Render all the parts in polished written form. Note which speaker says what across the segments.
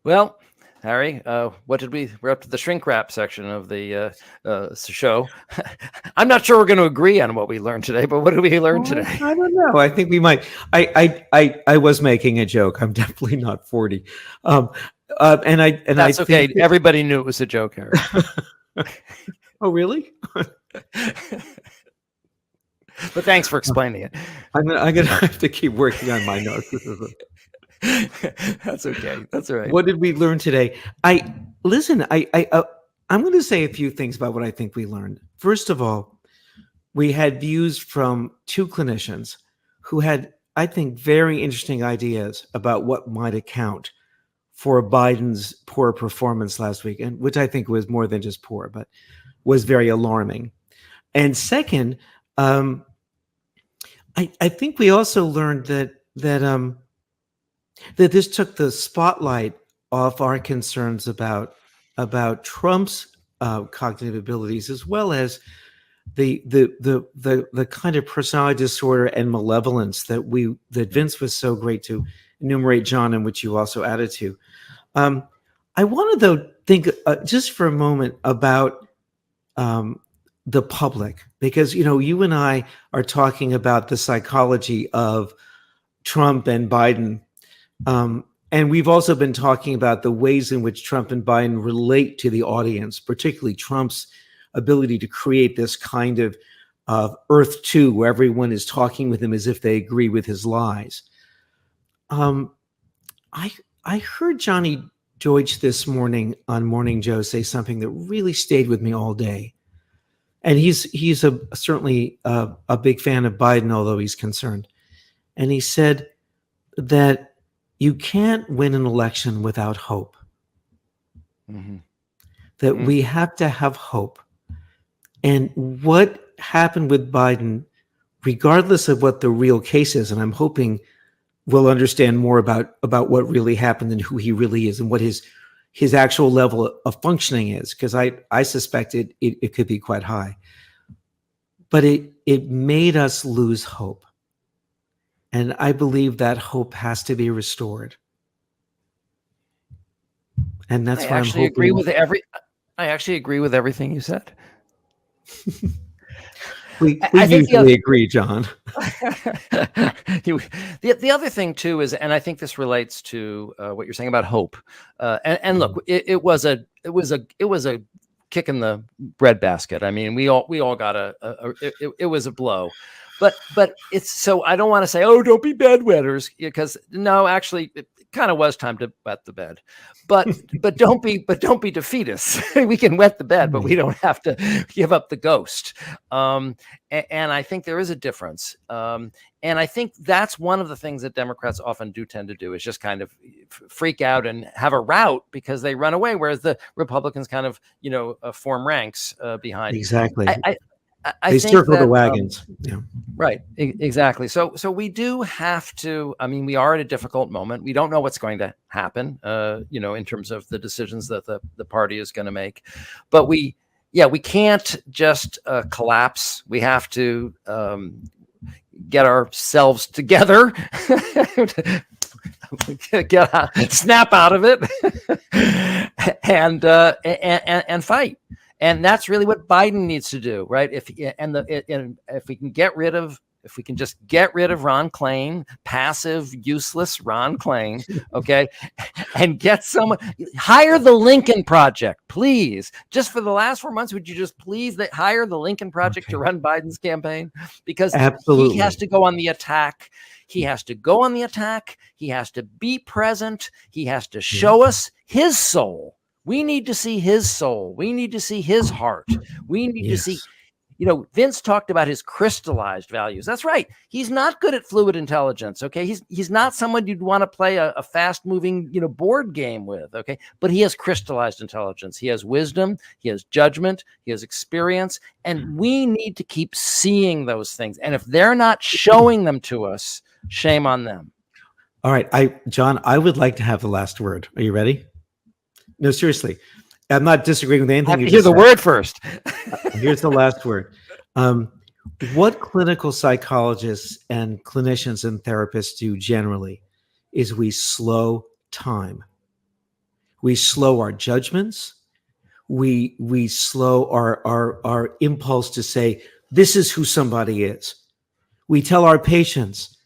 Speaker 1: Well, Harry, we're up to the shrink wrap section of the show. I'm not sure we're going to agree on what we learned today, but what did we learn today?
Speaker 2: I don't know. I think we might. I was making a joke. I'm definitely not 40.
Speaker 1: That's okay. Everybody knew it was a joke, Harry.
Speaker 2: Oh, really?
Speaker 1: But thanks for explaining it.
Speaker 2: I'm gonna have to keep working on my notes.
Speaker 1: That's okay. That's all right.
Speaker 2: What did we learn today? I'm going to say a few things about what I think we learned. First of all, we had views from two clinicians who had, I think, very interesting ideas about what might account for Biden's poor performance last week, and which I think was more than just poor, but was very alarming. And second, I think we also learned that this took the spotlight off our concerns about Trump's cognitive abilities, as well as the kind of personality disorder and malevolence that Vince was so great to enumerate, John, and which you also added to. I want to, though, think just for a moment about the public, because you and I are talking about the psychology of Trump and Biden. And we've also been talking about the ways in which Trump and Biden relate to the audience, particularly Trump's ability to create this kind of Earth 2, where everyone is talking with him as if they agree with his lies. I heard Johnny Deutsch this morning on Morning Joe say something that really stayed with me all day. And he's certainly a big fan of Biden, although he's concerned. And he said that you can't win an election without hope. Mm-hmm. That we have to have hope. And what happened with Biden, regardless of what the real case is, and I'm hoping we'll understand more about what really happened and who he really is and what his actual level of functioning is, because I suspect it could be quite high. But it made us lose hope. And I believe that hope has to be restored. And that's why I'm hoping.
Speaker 1: I actually agree with everything you said.
Speaker 2: we usually agree, John.
Speaker 1: The other thing too is, and I think this relates to what you're saying about hope. And look, it was a kick in the breadbasket. I mean, we all got it was a blow. But it's so I don't want to say, oh, don't be bedwetters, because no, actually, it kind of was time to wet the bed. But don't be defeatists. We can wet the bed, but we don't have to give up the ghost. And I think there is a difference. And I think that's one of the things that Democrats often do tend to do, is just kind of freak out and have a rout because they run away, whereas the Republicans kind of form ranks behind.
Speaker 2: Exactly.
Speaker 1: They
Speaker 2: circle the wagons. Yeah.
Speaker 1: Right. Exactly. So we do have to, I mean, we are at a difficult moment. We don't know what's going to happen, in terms of the decisions that the party is going to make. But we can't just collapse. We have to get ourselves together, snap out of it, and fight. And that's really what Biden needs to do, right? If we can just get rid of Ron Klain, passive, useless Ron Klain, okay, and get someone, hire the Lincoln Project, please. Just for the last 4 months, would you just please hire the Lincoln Project to run Biden's campaign? Because
Speaker 2: Absolutely.
Speaker 1: He has to go on the attack. He has to go on the attack. He has to be present. He has to show us his soul. We need to see his soul. We need to see his heart. We need to see, Vince talked about his crystallized values. That's right. He's not good at fluid intelligence. Okay. He's not someone you'd want to play a fast moving, board game with. Okay. But he has crystallized intelligence. He has wisdom. He has judgment. He has experience. And we need to keep seeing those things. And if they're not showing them to us, shame on them.
Speaker 2: All right. John, I would like to have the last word. Are you ready? No, seriously. I'm not disagreeing with anything.
Speaker 1: I have to hear the word first.
Speaker 2: Here's the last word. What clinical psychologists and clinicians and therapists do generally is we slow time. We slow our judgments. We slow our impulse to say, this is who somebody is. We tell our patients,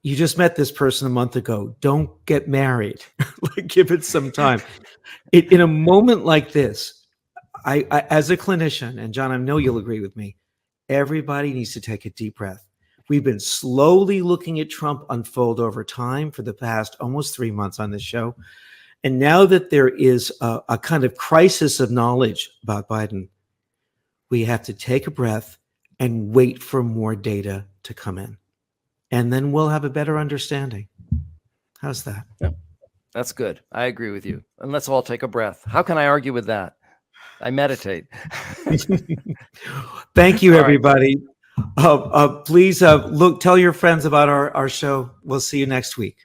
Speaker 2: you just met this person a month ago. Don't get married. Like, give it some time. In a moment like this, I, as a clinician, and John, I know you'll agree with me, everybody needs to take a deep breath. We've been slowly looking at Trump unfold over time for the past almost 3 months on this show. And now that there is a kind of crisis of knowledge about Biden, we have to take a breath and wait for more data to come in. And then we'll have a better understanding. How's that?
Speaker 1: Yeah, that's good. I agree with you. And let's all take a breath. How can I argue with that? I meditate.
Speaker 2: Thank you,
Speaker 1: All right.
Speaker 2: everybody. Please tell your friends about our show. We'll see you next week.